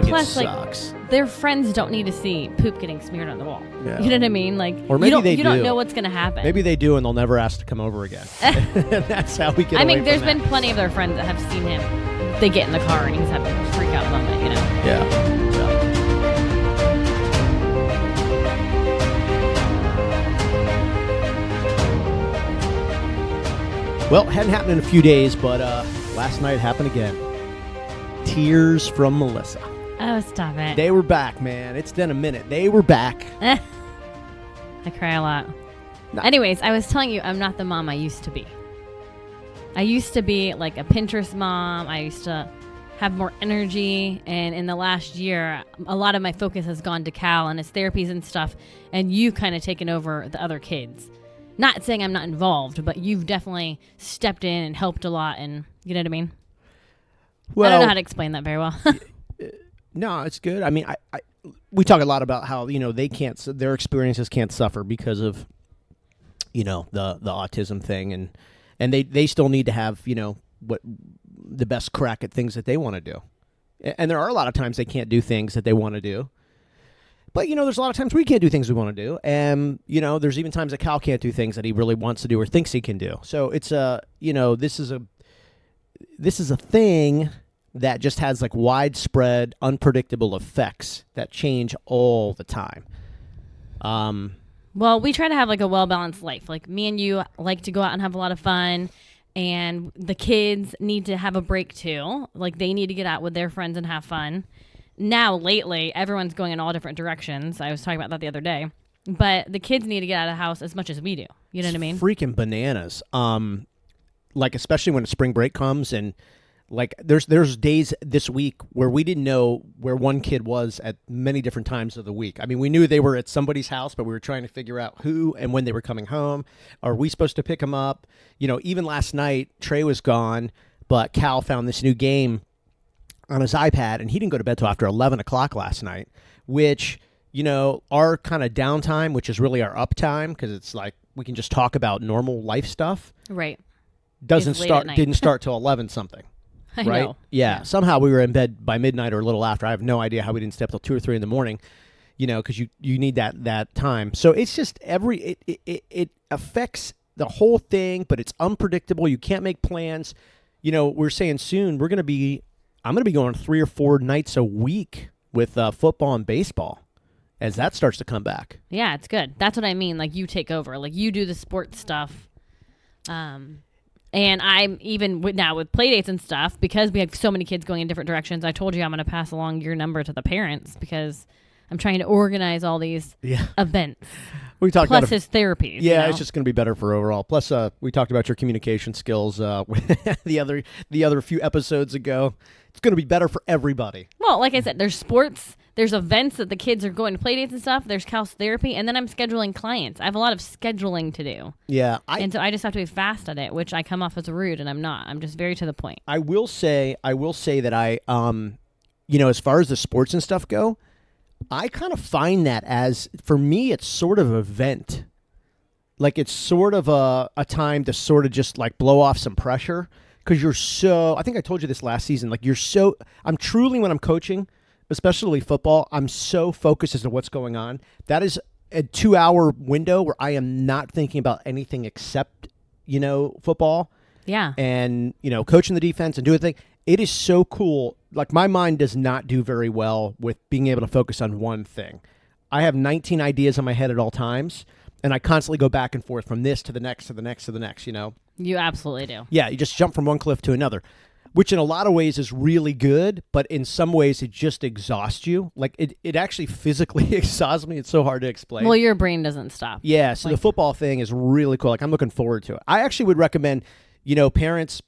plus, sucks. Their friends don't need to see poop getting smeared on the wall. Yeah. You know what I mean? Like, or maybe you don't know what's going to happen. Maybe they do, and they'll never ask to come over again. That's how we get. I mean, there's been plenty of their friends that have seen him. They get in the car and he's having a freak out moment. You know? Yeah. Well, it hadn't happened in a few days, but last night it happened again. Tears from Melissa. Oh, stop it. They were back, man. It's been a minute. They were back. I cry a lot. No. Anyways, I was telling you I'm not the mom I used to be. I used to be like a Pinterest mom. I used to have more energy. And in the last year, a lot of my focus has gone to Cal and his therapies and stuff. And you kind of taken over the other kids. Not saying I'm not involved, but you've definitely stepped in and helped a lot, and you know what I mean? Well, I don't know how to explain that very well. No, it's good. I mean, we talk a lot about how, their experiences can't suffer because of, the autism thing, and they still need to have, what the best crack at things that they want to do. And there are a lot of times they can't do things that they want to do. But, there's a lot of times we can't do things we want to do. And, there's even times that Cal can't do things that he really wants to do or thinks he can do. So it's this is a thing that just has like widespread, unpredictable effects that change all the time. Well, we try to have like a well-balanced life. Like me and you like to go out and have a lot of fun. And the kids need to have a break too. Like they need to get out with their friends and have fun. Now, lately, everyone's going in all different directions. I was talking about that the other day. But the kids need to get out of the house as much as we do. You know what I mean? Freaking bananas. Like, especially when spring break comes. And, like, there's days this week where we didn't know where one kid was at many different times of the week. I mean, we knew they were at somebody's house, but we were trying to figure out who and when they were coming home. Are we supposed to pick them up? Even last night, Trey was gone, but Cal found this new game on his iPad, and he didn't go to bed till after 11 o'clock last night, which, our kind of downtime, which is really our uptime, because it's like we can just talk about normal life stuff. Right. Didn't start till 11 something. I right? know. Yeah. Somehow we were in bed by midnight or a little after. I have no idea how we didn't stay up till 2 or 3 in the morning, because you need that time. So it's just it affects the whole thing, but it's unpredictable. You can't make plans. We're saying soon I'm going to be going 3 or 4 nights a week with football and baseball as that starts to come back. Yeah, it's good. That's what I mean. Like, you take over. Like, you do the sports stuff. And I'm even now with play dates and stuff, because we have so many kids going in different directions. I told you I'm going to pass along your number to the parents because I'm trying to organize all these events. We talked plus about his therapies. Yeah, it's just going to be better for overall. Plus, we talked about your communication skills the other few episodes ago. It's going to be better for everybody. Well, like I said, there's sports, there's events that the kids are going to play dates and stuff. There's Cal's therapy, and then I'm scheduling clients. I have a lot of scheduling to do. Yeah, and so I just have to be fast at it, which I come off as rude, and I'm not. I'm just very to the point. I will say that I, as far as the sports and stuff go, I kind of find that as, for me, it's sort of an event. Like, it's sort of a time to sort of just, like, blow off some pressure. Because I think I told you this last season, like, I'm truly, when I'm coaching, especially football, I'm so focused as to what's going on. That is a 2-hour window where I am not thinking about anything except, football. Yeah. And, coaching the defense and doing the thing. It is so cool. Like, my mind does not do very well with being able to focus on one thing. I have 19 ideas in my head at all times, and I constantly go back and forth from this to the next, to the next, to the next, You absolutely do. Yeah, you just jump from one cliff to another, which in a lot of ways is really good, but in some ways it just exhausts you. Like, it actually physically exhausts me. It's so hard to explain. Well, your brain doesn't stop. Yeah, so the football thing is really cool. Like, I'm looking forward to it. I actually would recommend, parents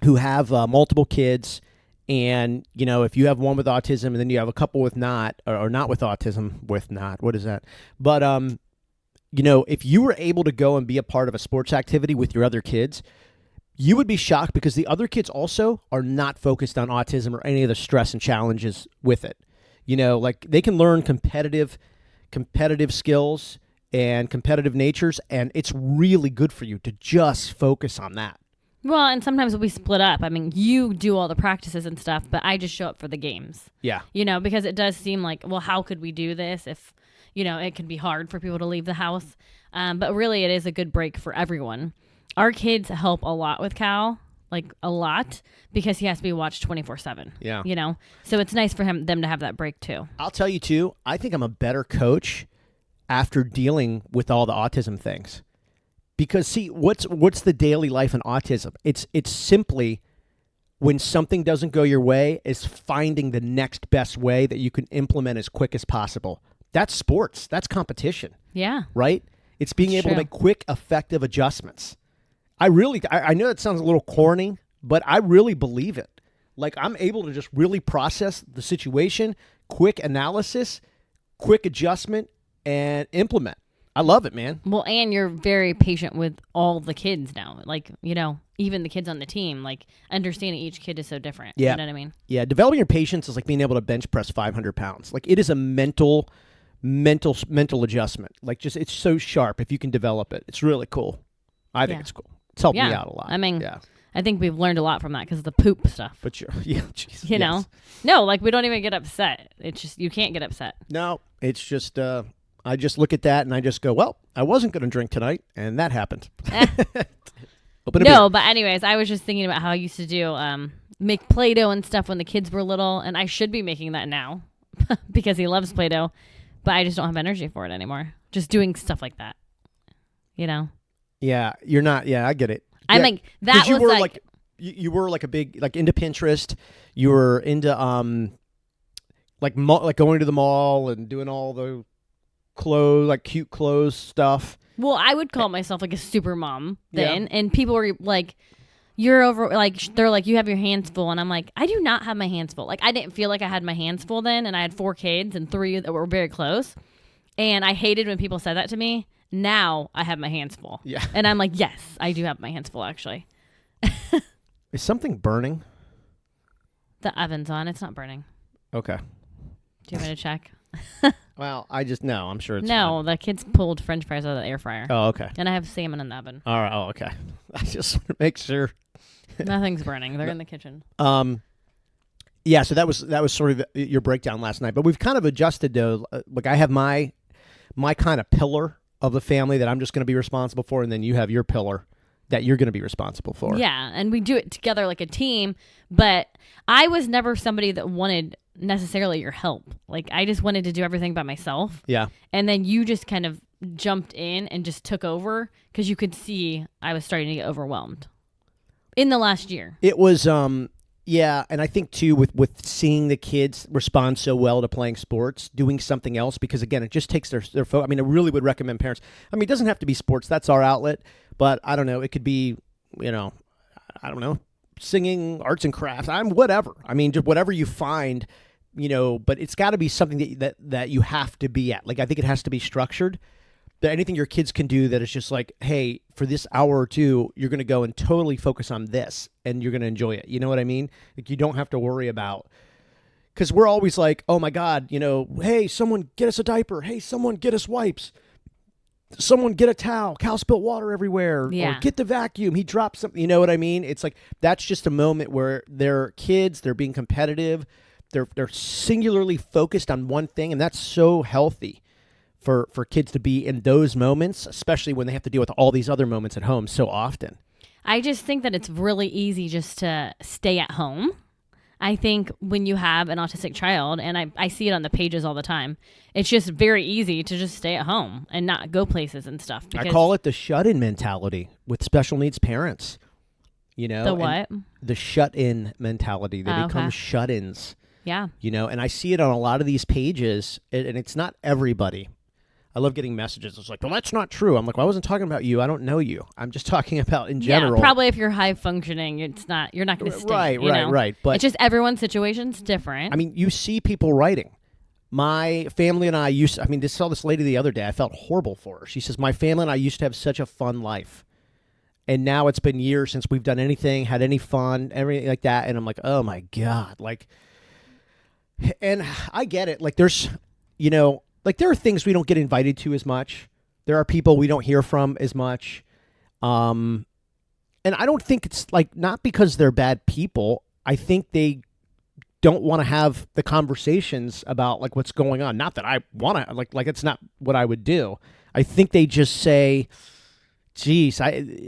who have multiple kids, and, if you have one with autism and then you have a couple with not, or not with autism, what is that? But, if you were able to go and be a part of a sports activity with your other kids, you would be shocked because the other kids also are not focused on autism or any of the stress and challenges with it. Like, they can learn competitive skills and competitive natures, and it's really good for you to just focus on that. Well, and sometimes we split up. I mean, you do all the practices and stuff, but I just show up for the games. Yeah. Because it does seem like, well, how could we do this if, it can be hard for people to leave the house. But really, it is a good break for everyone. Our kids help a lot with Cal, like a lot, because he has to be watched 24/7. Yeah. So it's nice for them to have that break too. I'll tell you too, I think I'm a better coach after dealing with all the autism things. Because see, what's the daily life in autism? It's simply when something doesn't go your way is finding the next best way that you can implement as quick as possible. That's sports. That's competition. Yeah. Right? It's being able to make quick, effective adjustments. I know that sounds a little corny, but I really believe it. Like, I'm able to just really process the situation, quick analysis, quick adjustment, and implement. I love it, man. Well, and you're very patient with all the kids now. Like, even the kids on the team, like understanding each kid is so different. Yeah. You know what I mean? Yeah. Developing your patience is like being able to bench press 500 pounds. Like, it is a mental adjustment. Like, just, it's so sharp if you can develop it. It's really cool. I think it's cool. It's helped me out a lot. I mean, I think we've learned a lot from that because of the poop stuff. But geez, you know? No, like we don't even get upset. It's just, you can't get upset. No, it's just, I just look at that and I just go, well, I wasn't going to drink tonight, and that happened. But anyways, I was just thinking about how I used to do make Play-Doh and stuff when the kids were little, and I should be making that now because he loves Play-Doh, but I just don't have energy for it anymore. Just doing stuff like that, Yeah, you're not. Yeah, I get it. I think that was like you were like a big into Pinterest. You were into like going to the mall and doing all the clothes, like cute clothes stuff. Well, I would call myself like a super mom then, and people were like, "You're over." Like they're like, "You have your hands full," and I'm like, "I do not have my hands full." Like I didn't feel like I had my hands full then, and I had 4 kids and 3 that were very close, and I hated when people said that to me. Now I have my hands full. Yeah, and I'm like, yes, I do have my hands full actually. Is something burning? The oven's on. It's not burning. Okay. Do you want me to check? Well, I'm sure it's no. fine. The kids pulled French fries out of the air fryer. Oh, okay. And I have salmon in the oven. All right. Oh, okay. I just want to make sure. Nothing's burning. They're in the kitchen. Yeah. So that was sort of your breakdown last night, but we've kind of adjusted though. Like I have my kind of pillar of the family that I'm just going to be responsible for, and then you have your pillar that you're going to be responsible for. Yeah, and we do it together like a team, but I was never somebody that wanted necessarily your help. Like I just wanted to do everything by myself. Yeah. And then you just kind of jumped in and just took over because you could see I was starting to get overwhelmed in the last year. It was yeah, and I think too with seeing the kids respond so well to playing sports, doing something else, because again, it just takes their focus. I mean, I really would recommend parents. I mean, it doesn't have to be sports. That's our outlet. But I don't know. It could be, I don't know, singing, arts and crafts. Whatever. I mean, just whatever you find, but it's got to be something that you have to be at. Like, I think it has to be structured. That anything your kids can do that is just like, hey, for this hour or two, you're going to go and totally focus on this, and you're going to enjoy it. You know what I mean? Like, you don't have to worry about, because we're always like, oh my God, hey, someone get us a diaper. Hey, someone get us wipes. Someone get a towel. Cal spilled water everywhere. Yeah. Or get the vacuum. He dropped something. You know what I mean? It's like, that's just a moment where they're kids. They're being competitive. They're singularly focused on one thing, and that's so healthy for kids to be in those moments, especially when they have to deal with all these other moments at home so often. I just think that it's really easy just to stay at home. I think when you have an autistic child, and I see it on the pages all the time, it's just very easy to just stay at home and not go places and stuff. I call it the shut-in mentality with special needs parents. The what? The shut-in mentality. They become shut-ins. Yeah. And I see it on a lot of these pages, and it's not everybody. I love getting messages. It's like, well, that's not true. I'm like, well, I wasn't talking about you. I don't know you. I'm just talking about in general. Yeah, probably if you're high functioning, you're not going to stay. Right. But it's just everyone's situation's different. I mean, you see people writing. My family and I saw this lady the other day. I felt horrible for her. She says, my family and I used to have such a fun life. And now it's been years since we've done anything, had any fun, everything like that. And I'm like, oh my God. Like, and I get it. Like there's, like there are things we don't get invited to as much. There are people we don't hear from as much. And And I don't think it's like, not because they're bad people. I think they don't want to have the conversations about like what's going on. Not that I want to, like it's not what I would do. I think they just say, geez,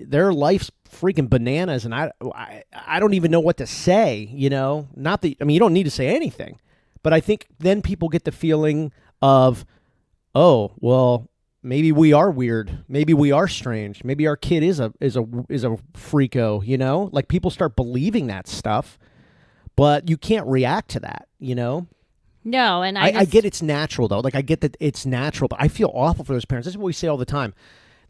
their life's freaking bananas, and I don't even know what to say, you know? Not that, I mean, you don't need to say anything, but I think then people get the feeling of, oh, well, maybe we are weird. Maybe we are strange. Maybe our kid is a freako, you know? Like, people start believing that stuff, but you can't react to that, you know? No, and I get it's natural, though. Like, I get that it's natural, but I feel awful for those parents. This is what we say all the time.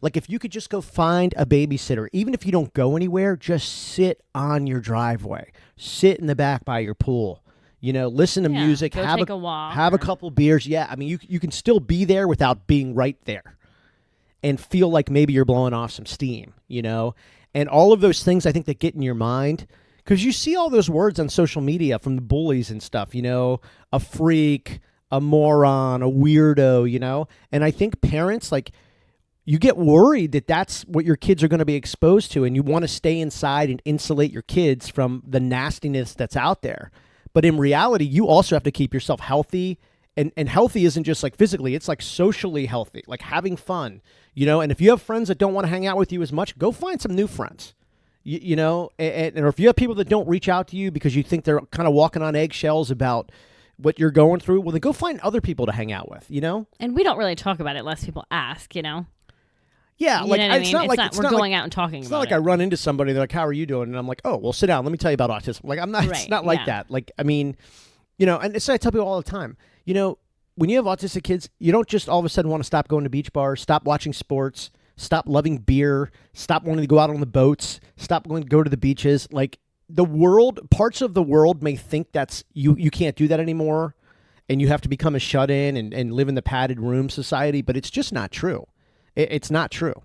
Like, if you could just go find a babysitter, even if you don't go anywhere, just sit on your driveway. Sit in the back by your pool. You know, listen to music. Go take a walk. Have a couple beers. Yeah, I mean, you can still be there without being right there. And feel like maybe you're blowing off some steam, you know? And all of those things, I think, that get in your mind. Because you see all those words on social media from the bullies and stuff, you know? A freak, a moron, a weirdo, you know? And I think parents, like, you get worried that that's what your kids are going to be exposed to, and you want to stay inside and insulate your kids from the nastiness that's out there. But in reality, you also have to keep yourself healthy, and healthy isn't just like physically, it's like socially healthy, like having fun, you know? And if you have friends that don't want to hang out with you as much, go find some new friends, you know? And or if you have people that don't reach out to you because you think they're kind of walking on eggshells about what you're going through, well, then go find other people to hang out with, you know? And we don't really talk about it unless people ask, you know? Yeah, like, it's not like we're going out and talking about it. It's not like I run into somebody, they're like, how are you doing? And I'm like, oh, well, sit down. Let me tell you about autism. Like, I'm not, right, it's not like that. Like, I mean, you know, and it's, I tell people all the time, you know, when you have autistic kids, you don't just all of a sudden want to stop going to beach bars, stop watching sports, stop loving beer, stop wanting to go out on the boats, stop going to go to the beaches. Like, the world, parts of the world may think that's, you can't do that anymore, and you have to become a shut-in and live in the padded room society, but it's just not true. It's not true.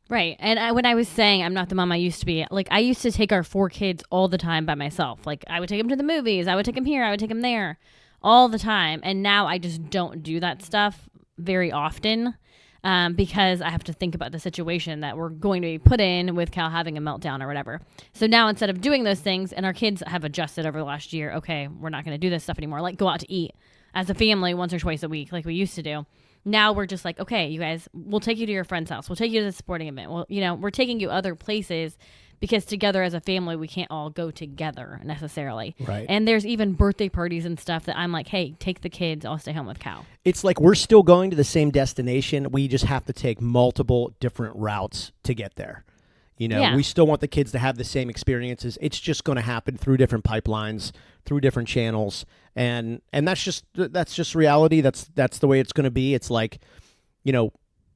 Right. And when I was saying I'm not the mom I used to be, like, I used to take our 4 kids all the time by myself. Like, I would take them to the movies. I would take them here. I would take them there all the time. And now I just don't do that stuff very often because I have to think about the situation that we're going to be put in with Cal having a meltdown or whatever. So now instead of doing those things, and our kids have adjusted over the last year, okay, we're not going to do this stuff anymore. Like, go out to eat as a family once or twice a week like we used to do. Now we're just like, okay, you guys, we'll take you to your friend's house. We'll take you to the sporting event. Well, you know, we're taking you other places because together as a family, we can't all go together necessarily. Right. And there's even birthday parties and stuff that I'm like, hey, take the kids. I'll stay home with Cal. It's like we're still going to the same destination. We just have to take multiple different routes to get there. You know, we still want the kids to have the same experiences. It's just going to happen through different pipelines, through different channels, and that's just reality. That's the way it's going to be. It's like, you know,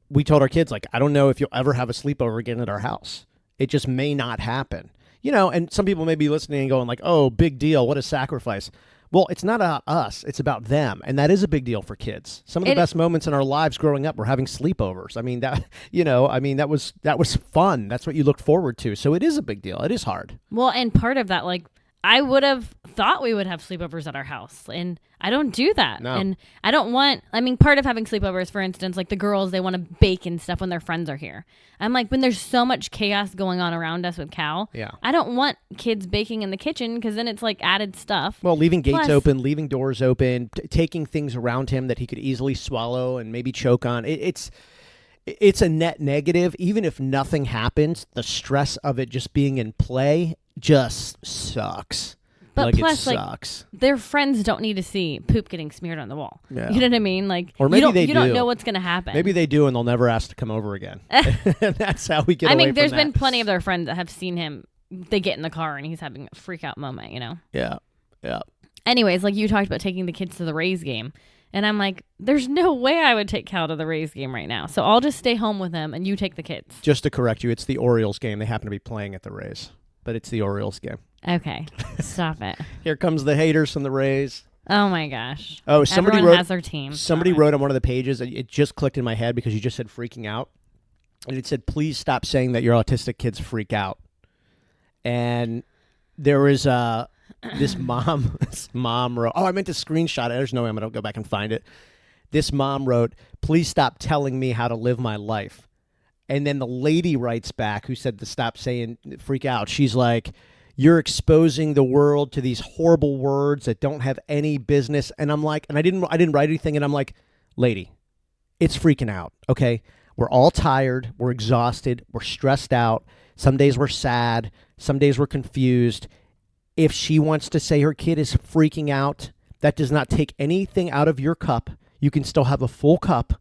we told our kids, like, I don't know if you'll ever have a sleepover again at our house. It just may not happen. You know, and some people may be listening and going like, oh, big deal. What a sacrifice. Well, it's not about us. It's about them. And that is a big deal for kids. Some of the best moments in our lives growing up were having sleepovers. I mean, that, you know, that was fun. That's what you looked forward to. So it is a big deal. It is hard. Well, and part of that, like, I would have thought we would have sleepovers at our house, and I don't do that. No. And I don't want, I mean, part of having sleepovers, for instance, like the girls, they want to bake and stuff when their friends are here. I'm like, when there's so much chaos going on around us with Cal, I don't want kids baking in the kitchen because then it's like added stuff. Well, leaving gates open, leaving doors open, taking things around him that he could easily swallow and maybe choke on. It's a net negative. Even if nothing happens, the stress of it just being in play just sucks. But like, plus, it sucks. Like, their friends don't need to see poop getting smeared on the wall. Yeah. You know what I mean? Like, or maybe you don't know what's going to happen. Maybe they do, and they'll never ask to come over again. And that's how we get away from that. I mean, there's been plenty of their friends that have seen him. They get in the car, and he's having a freak out moment, you know? Yeah, yeah. Anyways, like you talked about taking the kids to the Rays game. And I'm like, there's no way I would take Cal to the Rays game right now. So I'll just stay home with him, and you take the kids. Just to correct you, it's the Orioles game. They happen to be playing at the Rays, but it's the Orioles game. Okay, stop it. Here comes the haters from the Rays. Oh my gosh. Oh, somebody Everyone wrote, has their team. Somebody wrote on one of the pages, it just clicked in my head because you just said freaking out. And it said, please stop saying that your autistic kids freak out. And there was this mom wrote, oh, I meant to screenshot it. There's no way I'm going to go back and find it. This mom wrote, please stop telling me how to live my life. And then the lady writes back who said to stop saying freak out. She's like, you're exposing the world to these horrible words that don't have any business. And I'm like, and I didn't write anything. And I'm like, lady, it's freaking out. Okay. We're all tired. We're exhausted. We're stressed out. Some days we're sad. Some days we're confused. If she wants to say her kid is freaking out, that does not take anything out of your cup. You can still have a full cup.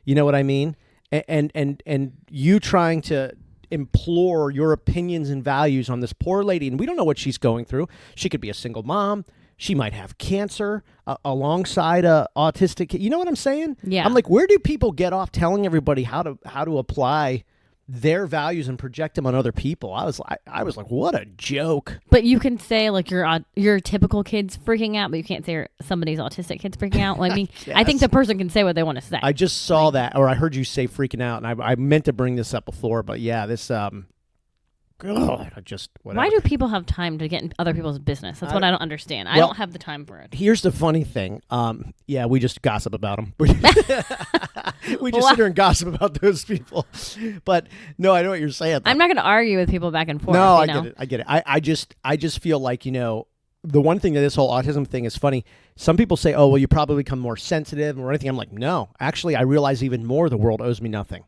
You know what I mean? And you trying to implore your opinions and values on this poor lady, and we don't know what she's going through. She could be a single mom. She might have cancer alongside a autistic kid. You know what I'm saying? Yeah. I'm like, where do people get off telling everybody how to apply their values and project them on other people? I was like, what a joke. But you can say like your typical kid's freaking out, but you can't say somebody's autistic kid's freaking out. Like, I mean, I think the person can say what they want to say. I just saw that, or I heard you say freaking out, and I meant to bring this up before, but yeah, this I just whatever. Why do people have time to get in other people's business? That's what I don't understand. I don't have the time for it. Here's the funny thing. Yeah, we just gossip about them. We just sit here and gossip about those people. But no, I know what you're saying. I'm not going to argue with people back and forth. No, I get it. I just feel like, the one thing that this whole autism thing is funny. Some people say, oh, well, you probably become more sensitive or anything. I'm like, no, actually, I realize even more the world owes me nothing.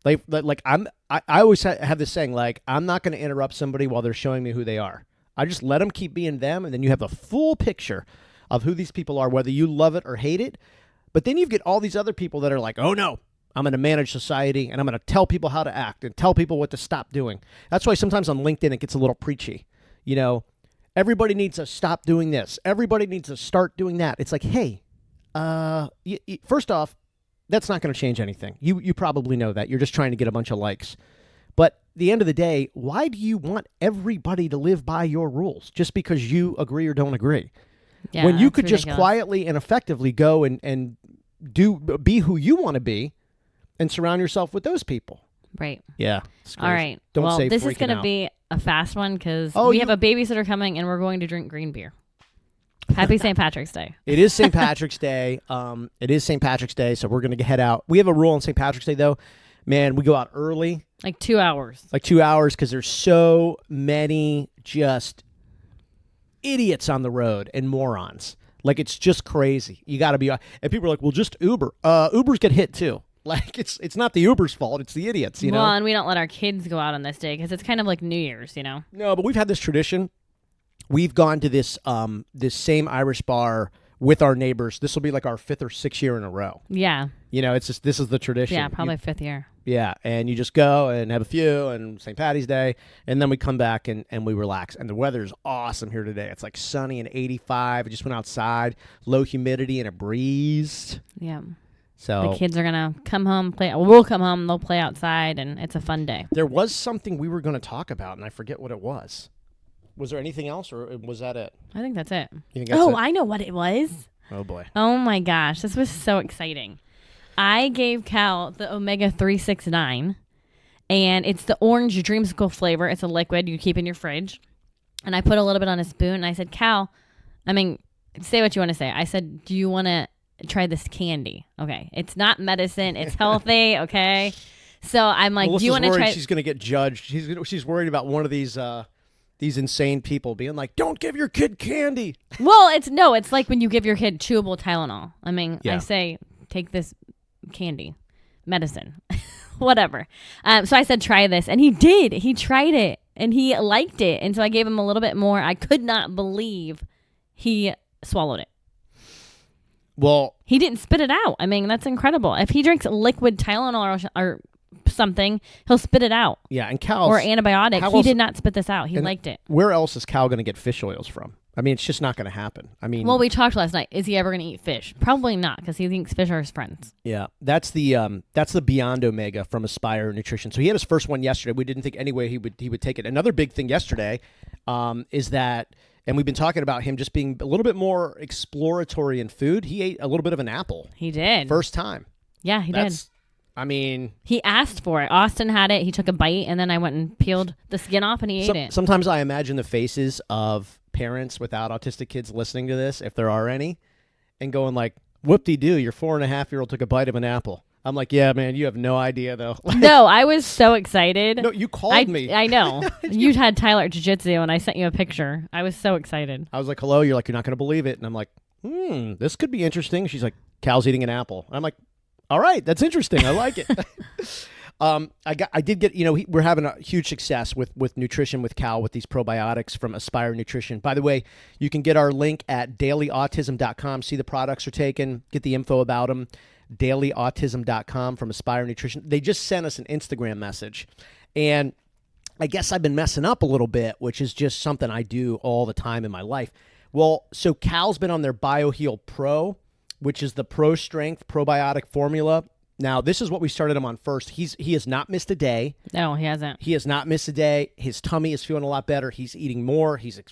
Like I always have this saying, like, I'm not going to interrupt somebody while they're showing me who they are. I just let them keep being them, and then you have a full picture of who these people are, whether you love it or hate it. But then you get all these other people that are like, oh, no, I'm going to manage society, and I'm going to tell people how to act and tell people what to stop doing. That's why sometimes on LinkedIn it gets a little preachy. Everybody needs to stop doing this. Everybody needs to start doing that. It's like, hey, first off, that's not going to change anything. You probably know that. You're just trying to get a bunch of likes. But at the end of the day, why do you want everybody to live by your rules just because you agree or don't agree? Yeah, when you could ridiculous. just quietly and effectively go and be who you want to be and surround yourself with those people. Right. Yeah. All right. Don't say this is freaking going to out. be a fast one because we have a babysitter coming and we're going to drink green beer. Happy St. Patrick's Day. It is St. Patrick's Day. It is St. Patrick's Day, so we're going to head out. We have a rule on St. Patrick's Day, though. Man, we go out early. Like 2 hours. Like 2 hours because there's so many just idiots on the road and morons. Like, it's just crazy. You got to be... And people are like, well, just Uber. Ubers get hit, too. Like, it's not the Uber's fault. It's the idiots, you know? Well, and we don't let our kids go out on this day because it's kind of like New Year's, No, but we've had this tradition. We've gone to this same Irish bar with our neighbors. This will be like our 5th or 6th year in a row. Yeah. It's just, this is the tradition. Yeah, probably 5th year. Yeah, and you just go and have a few, and St. Patty's Day, and then we come back and we relax. And the weather's awesome here today. It's like sunny and 85. I just went outside, low humidity and a breeze. Yeah. So the kids are going to come home, play. We'll come home, they'll play outside, and it's a fun day. There was something we were going to talk about, and I forget what it was. Was there anything else, or was that it? I think that's it. You think that's it? I know what it was. Oh, boy. Oh, my gosh. This was so exciting. I gave Cal the Omega 369, and it's the orange dreamsicle flavor. It's a liquid you keep in your fridge. And I put a little bit on a spoon, and I said, Cal, say what you want to say. I said, do you want to try this candy? Okay. It's not medicine. It's healthy, okay? So I'm like, Melissa's do you want to try? She's going to get judged. She's worried about one of these insane people being like, don't give your kid candy. Well, it's like when you give your kid chewable Tylenol. Yeah. I say, take this candy, medicine, whatever. So I said, try this. And he did. He tried it and he liked it. And so I gave him a little bit more. I could not believe he swallowed it. Well, he didn't spit it out. That's incredible. If he drinks liquid Tylenol or something, he'll spit it out. Yeah, and Cal or antibiotic. He did not spit this out. He liked it. Where else is Cal going to get fish oils from? It's just not going to happen. Well, we talked last night. Is he ever going to eat fish? Probably not, because he thinks fish are his friends. Yeah, that's the Beyond Omega from Aspire Nutrition. So he had his first one yesterday. We didn't think any way he would take it. Another big thing yesterday is that, and we've been talking about him just being a little bit more exploratory in food. He ate a little bit of an apple. He did. First time. Yeah, he did. He asked for it. Austin had it. He took a bite, and then I went and peeled the skin off, and he ate it. Sometimes I imagine the faces of parents without autistic kids listening to this, if there are any, and going like, whoop-de-doo, your 4.5-year-old took a bite of an apple. I'm like, yeah, man, you have no idea though. No, I was so excited. No, you called me. I know. You had Tyler at jiu-jitsu, and I sent you a picture. I was so excited. I was like, hello. You're like, you're not going to believe it. And I'm like, this could be interesting. She's like, Cal's eating an apple. And I'm like, all right, that's interesting. I like it. I did get, we're having a huge success with nutrition with Cal with these probiotics from Aspire Nutrition. By the way, you can get our link at dailyautism.com. See the products are taken, get the info about them. dailyautism.com from Aspire Nutrition. They just sent us an Instagram message. And I guess I've been messing up a little bit, which is just something I do all the time in my life. Well, so Cal's been on their BioHeal Pro, which is the Pro Strength probiotic formula. Now, this is what we started him on first. He has not missed a day. No, he hasn't. He has not missed a day. His tummy is feeling a lot better. He's eating more. He's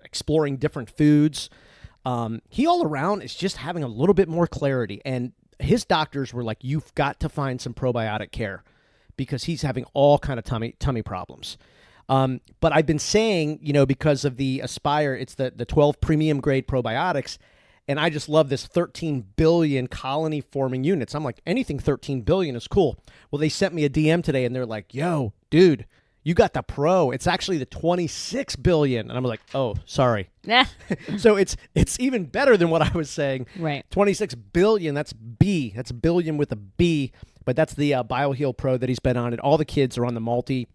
exploring different foods. He all around is just having a little bit more clarity. And his doctors were like, you've got to find some probiotic care because he's having all kind of tummy problems. But I've been saying, because of the Aspire, it's the 12 premium grade probiotics. And I just love this 13 billion colony forming units. I'm like, anything 13 billion is cool. Well, they sent me a DM today and they're like, yo, dude, you got the Pro. It's actually the 26 billion. And I'm like, oh, sorry. Nah. So it's even better than what I was saying. Right. 26 billion, that's B. That's billion with a B. But that's the BioHeal Pro that he's been on. And all the kids are on the multi.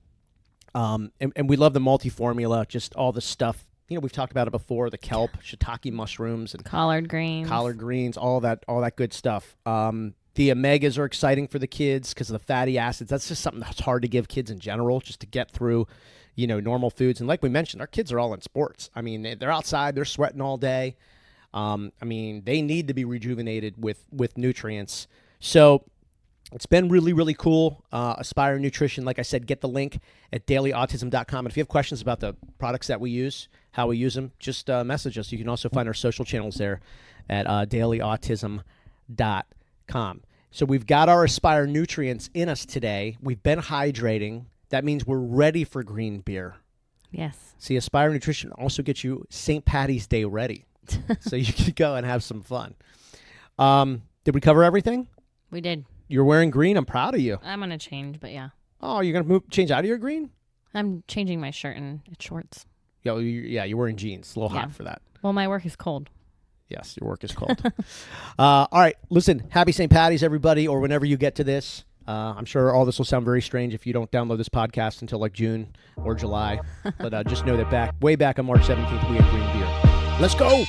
And we love the multi formula, just all the stuff. We've talked about it before, the kelp, shiitake mushrooms, and collard greens, all that good stuff. The omegas are exciting for the kids because of the fatty acids. That's just something that's hard to give kids in general, just to get through, normal foods. And like we mentioned, our kids are all in sports. I mean, they're outside, they're sweating all day. They need to be rejuvenated with nutrients. So it's been really, really cool. Aspire Nutrition, like I said, get the link at dailyautism.com. And if you have questions about the products that we use, how we use them, just message us. You can also find our social channels there at dailyautism.com. So we've got our Aspire nutrients in us today. We've been hydrating. That means we're ready for green beer. Yes. See, Aspire Nutrition also gets you St. Patty's Day ready. So you can go and have some fun. Did we cover everything? We did. You're wearing green. I'm proud of you. I'm going to change, but yeah. Oh, you're going to change out of your green? I'm changing my shirt and it's shorts. You're wearing jeans. It's a little hot for that. Well, my work is cold. Yes, your work is cold. All right, listen, happy St. Patty's, everybody, or whenever you get to this. I'm sure all this will sound very strange if you don't download this podcast until like June or July. But just know that way back on March 17th, we had green beer. Let's go!